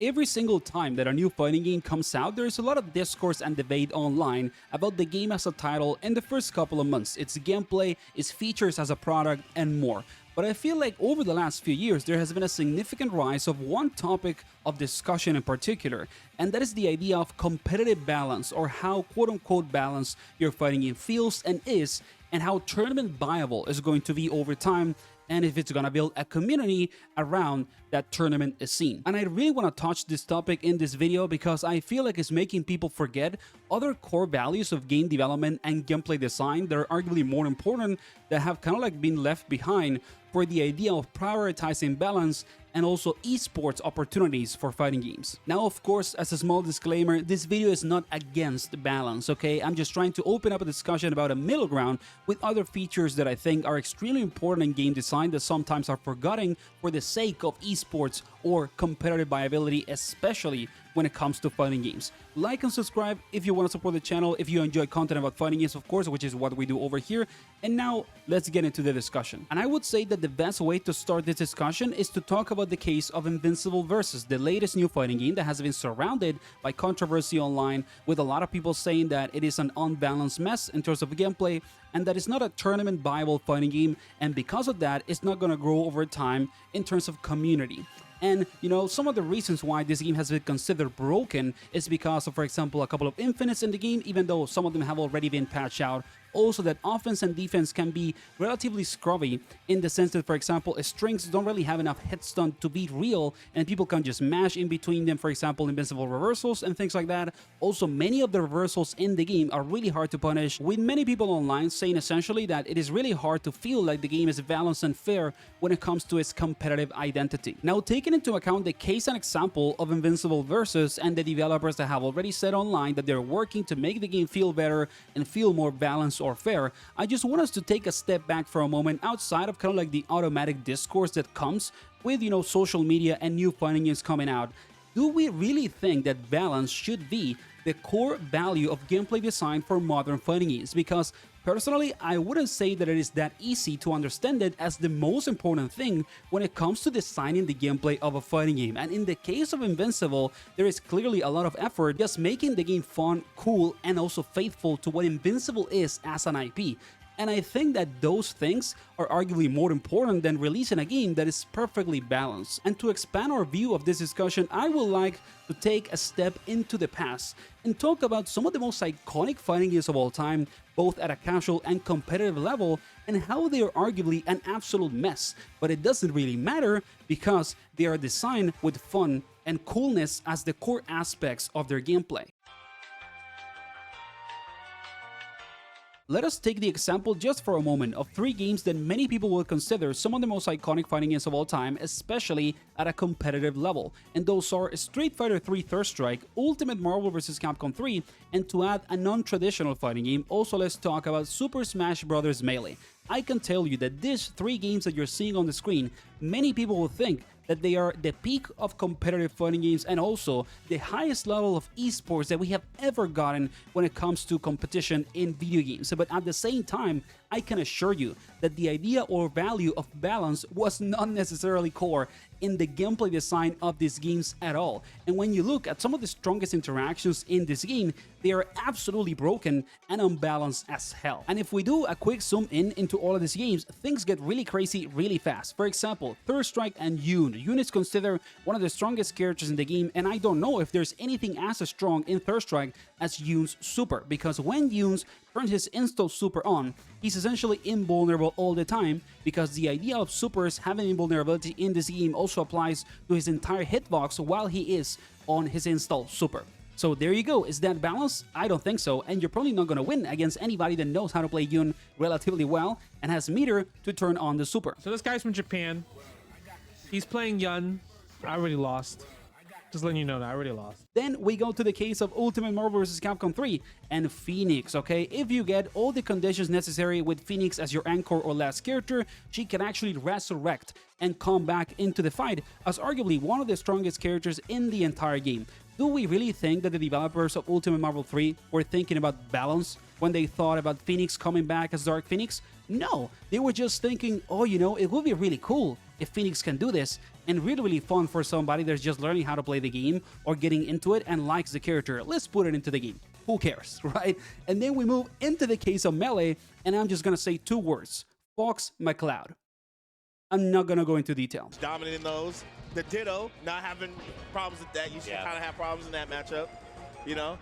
Every single time that a new fighting game comes out, there is a lot of discourse and debate online about the game as a title in the first couple of months, its gameplay, its features as a product, and more. But I feel like over the last few years, there has been a significant rise of one topic of discussion in particular, and that is the idea of competitive balance, or how quote-unquote balanced your fighting game feels and is, and how tournament viable is going to be over time, and if it's gonna build a community around that tournament scene. And I really want to touch this topic in this video because I feel like it's making people forget other core values of game development and gameplay design that are arguably more important, that have kind of like been left behind for the idea of prioritizing balance and also esports opportunities for fighting games. Now, of course, as a small disclaimer, this video is not against balance, okay? I'm just trying to open up a discussion about a middle ground with other features that I think are extremely important in game design that sometimes are forgotten for the sake of esports or competitive viability, especially when it comes to fighting games. Like and subscribe if you want to support the channel, if you enjoy content about fighting games, of course, which is what we do over here. And now, let's get into the discussion. And I would say that the best way to start this discussion is to talk about the case of Invincible Versus, the latest new fighting game that has been surrounded by controversy online, with a lot of people saying that it is an unbalanced mess in terms of gameplay, and that it's not a tournament viable fighting game, and because of that, it's not gonna grow over time in terms of community. And, you know, some of the reasons why this game has been considered broken is because of, for example, a couple of infinites in the game, even though some of them have already been patched out. Also, that offense and defense can be relatively scrubby in the sense that, for example, strings don't really have enough hit stun to be real, and people can just mash in between them, for example, invincible reversals and things like that. Also, many of the reversals in the game are really hard to punish, with many people online saying essentially that it is really hard to feel like the game is balanced and fair when it comes to its competitive identity. Now, taking into account the case and example of Invincible Versus and the developers that have already said online that they're working to make the game feel better and feel more balanced or fair, I just want us to take a step back for a moment outside of kind of like the automatic discourse that comes with, you know, social media and new fighting games coming out. Do we really think that balance should be the core value of gameplay design for modern fighting games? Because personally, I wouldn't say that it is that easy to understand it as the most important thing when it comes to designing the gameplay of a fighting game. And in the case of Invincible, there is clearly a lot of effort just making the game fun, cool, and also faithful to what Invincible is as an IP. And I think that those things are arguably more important than releasing a game that is perfectly balanced. And to expand our view of this discussion, I would like to take a step into the past and talk about some of the most iconic fighting games of all time, both at a casual and competitive level, and how they are arguably an absolute mess. But it doesn't really matter because they are designed with fun and coolness as the core aspects of their gameplay. Let us take the example just for a moment of three games that many people will consider some of the most iconic fighting games of all time, especially at a competitive level. And those are Street Fighter 3 Third Strike, Ultimate Marvel vs. Capcom 3, and to add a non-traditional fighting game, also let's talk about Super Smash Bros. Melee. I can tell you that these three games that you're seeing on the screen, many people will think that they are the peak of competitive fighting games and also the highest level of esports that we have ever gotten when it comes to competition in video games. But at the same time, I can assure you that the idea or value of balance was not necessarily core in the gameplay design of these games at all. And when you look at some of the strongest interactions in this game, they are absolutely broken and unbalanced as hell. And if we do a quick zoom in into all of these games, things get really crazy really fast. For example, Third Strike and Yoon. Yoon is considered one of the strongest characters in the game, and I don't know if there's anything as strong in Third Strike as Yoon's super, because when Yoon turns his install super on, he's essentially invulnerable all the time, because the idea of supers having invulnerability in this game also applies to his entire hitbox while he is on his install super. So there you go. Is that balanced? I don't think so, and you're probably not going to win against anybody that knows how to play Yoon relatively well and has meter to turn on the super. So this guy's from Japan. He's playing Yun. I already lost. Just letting you know that I already lost. Then we go to the case of Ultimate Marvel vs. Capcom 3 and Phoenix, okay? If you get all the conditions necessary with Phoenix as your anchor or last character, she can actually resurrect and come back into the fight as arguably one of the strongest characters in the entire game. Do we really think that the developers of Ultimate Marvel 3 were thinking about balance when they thought about Phoenix coming back as Dark Phoenix? No, they were just thinking, oh, it would be really cool if Phoenix can do this, and really, really fun for somebody that's just learning how to play the game or getting into it and likes the character. Let's put it into the game. Who cares, right? And then we move into the case of Melee, and I'm just gonna say 2 words: Fox McCloud. I'm not gonna go into detail. Dominating those. The Ditto, not having problems with that. You should kind of have problems in that matchup, you know?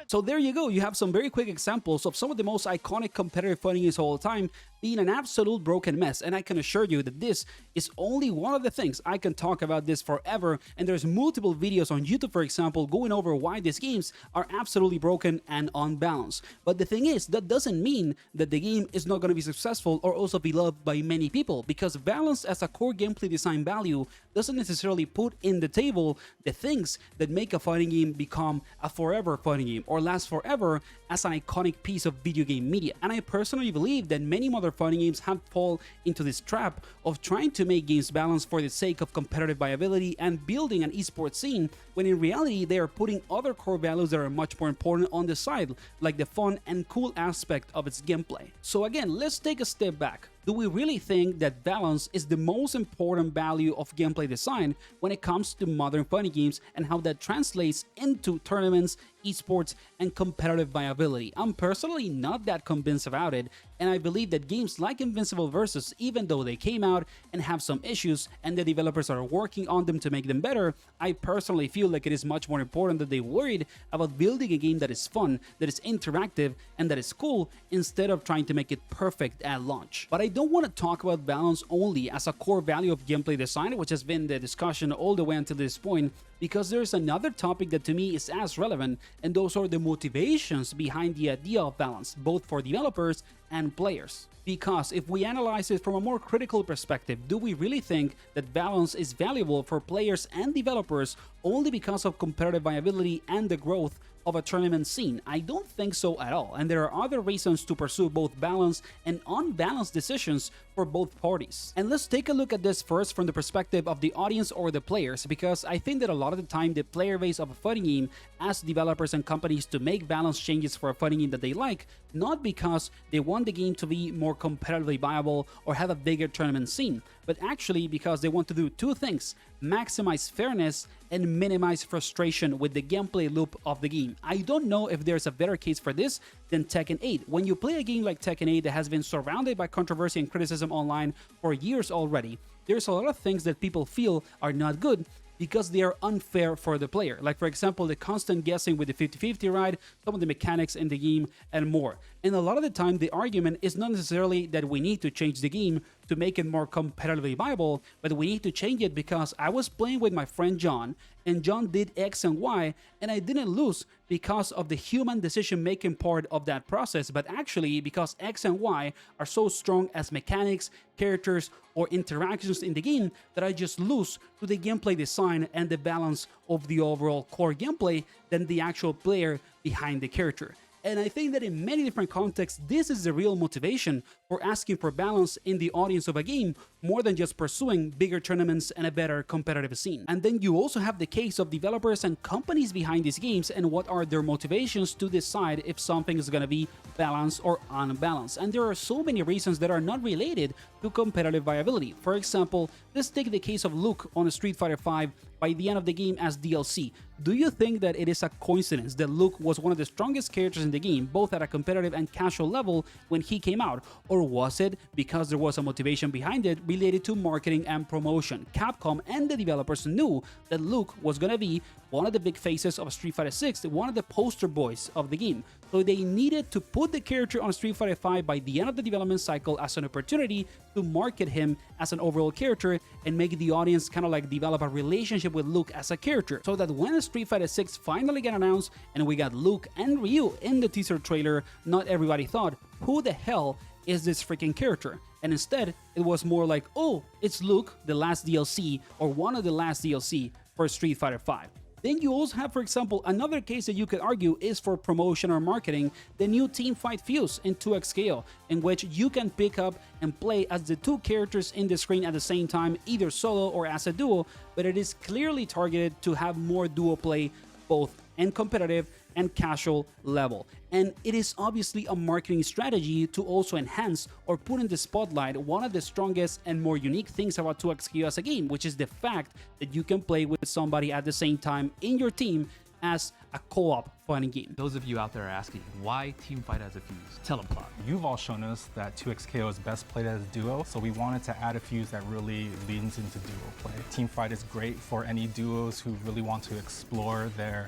So there you go. You have some very quick examples of some of the most iconic competitive fighting games of all time being an absolute broken mess, and I can assure you that this is only one of the things. I can talk about this forever, and there's multiple videos on YouTube, for example, going over why these games are absolutely broken and unbalanced. But the thing is, that doesn't mean that the game is not going to be successful or also be loved by many people, because balance as a core gameplay design value doesn't necessarily put in the table the things that make a fighting game become a forever fighting game or last forever as an iconic piece of video game media. And I personally believe that many modern fighting games have fallen into this trap of trying to make games balanced for the sake of competitive viability and building an esports scene, when in reality they are putting other core values that are much more important on the side, like the fun and cool aspect of its gameplay. So again, let's take a step back. Do we really think that balance is the most important value of gameplay design when it comes to modern fighting games, and how that translates into tournaments, esports, and competitive viability? I'm personally not that convinced about it, and I believe that games like Invincible Versus, even though they came out and have some issues and the developers are working on them to make them better, I personally feel like it is much more important that they worried about building a game that is fun, that is interactive, and that is cool, instead of trying to make it perfect at launch. But I don't want to talk about balance only as a core value of gameplay design, which has been the discussion all the way until this point, because there's another topic that to me is as relevant, and those are the motivations behind the idea of balance, both for developers and players. Because if we analyze it from a more critical perspective, do we really think that balance is valuable for players and developers only because of competitive viability and the growth of a tournament scene? I don't think so at all, and there are other reasons to pursue both balanced and unbalanced decisions for both parties. And let's take a look at this first from the perspective of the audience or the players, because I think that a lot of the time the player base of a fighting game asks developers and companies to make balance changes for a fighting game that they like, not because they want the game to be more competitively viable or have a bigger tournament scene, but actually because they want to do 2 things: maximize fairness and minimize frustration with the gameplay loop of the game. I don't know if there's a better case for this than Tekken 8. When you play a game like Tekken 8 that has been surrounded by controversy and criticism online for years already, there's a lot of things that people feel are not good because they are unfair for the player. Like, for example, the constant guessing with the 50-50 ride, some of the mechanics in the game, and more. And a lot of the time, the argument is not necessarily that we need to change the game to make it more competitively viable, but we need to change it because I was playing with my friend John, and John did X and Y, and I didn't lose because of the human decision-making part of that process, but actually because X and Y are so strong as mechanics, characters, or interactions in the game that I just lose to the gameplay design and the balance of the overall core gameplay than the actual player behind the character. And I think that in many different contexts, this is the real motivation for asking for balance in the audience of a game, more than just pursuing bigger tournaments and a better competitive scene. And then you also have the case of developers and companies behind these games and what are their motivations to decide if something is going to be balanced or unbalanced. And there are so many reasons that are not related to competitive viability. For example, let's take the case of Luke on Street Fighter V by the end of the game as DLC. Do you think that it is a coincidence that Luke was one of the strongest characters in the game, both at a competitive and casual level when he came out? Or was it because there was a motivation behind it related to marketing and promotion? Capcom and the developers knew that Luke was gonna be one of the big faces of Street Fighter 6, one of the poster boys of the game. So they needed to put the character on Street Fighter V by the end of the development cycle as an opportunity to market him as an overall character and make the audience kind of like develop a relationship with Luke as a character. So that when Street Fighter 6 finally got announced and we got Luke and Ryu in the teaser trailer, not everybody thought, who the hell is this freaking character? And instead, it was more like, oh, it's Luke, the last DLC, or one of the last DLC for Street Fighter V. Then you also have, for example, another case that you could argue is for promotion or marketing, the new Teamfight Fuse in 2XKO, in which you can pick up and play as the 2 characters in the screen at the same time, either solo or as a duo, but it is clearly targeted to have more duo play, both in competitive and casual level. And it is obviously a marketing strategy to also enhance or put in the spotlight one of the strongest and more unique things about 2XQ as a game, which is the fact that you can play with somebody at the same time in your team as a co-op fighting game. Those of you out there are asking, why teamfight as a fuse? Tell them, Claude. You've all shown us that 2XKO is best played as a duo, so we wanted to add a fuse that really leans into duo play. Teamfight is great for any duos who really want to explore their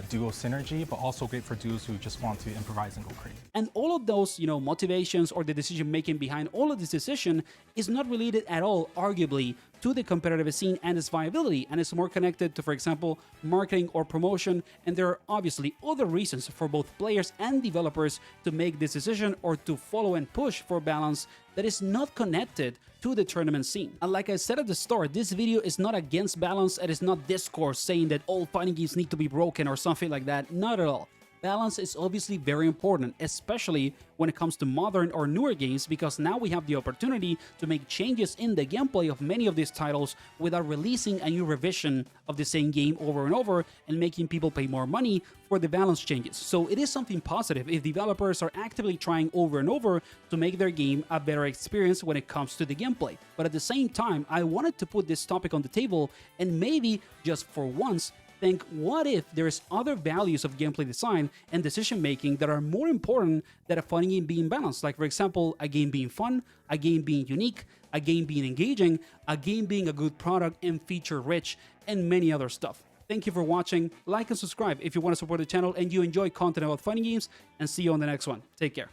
duo synergy, but also great for duos who just want to improvise and go crazy. And all of those, motivations or the decision making behind all of this decision is not related at all, arguably, to the competitive scene and its viability, and it's more connected to, for example, marketing or promotion. And there are obviously other reasons for both players and developers to make this decision or to follow and push for balance that is not connected to the tournament scene. And like I said at the start, this video is not against balance. It is not discourse saying that all fighting games need to be broken or something like that. Not at all. Balance is obviously very important, especially when it comes to modern or newer games, because now we have the opportunity to make changes in the gameplay of many of these titles without releasing a new revision of the same game over and over and making people pay more money for the balance changes. So it is something positive if developers are actively trying over and over to make their game a better experience when it comes to the gameplay. But at the same time, I wanted to put this topic on the table and maybe just for once think, what if there's other values of gameplay design and decision making that are more important than a fighting game being balanced? Like, for example, a game being fun, a game being unique, a game being engaging, a game being a good product and feature rich, and many other stuff. Thank you for watching. Like and subscribe if you want to support the channel and you enjoy content about fighting games, and see you on the next one. Take care.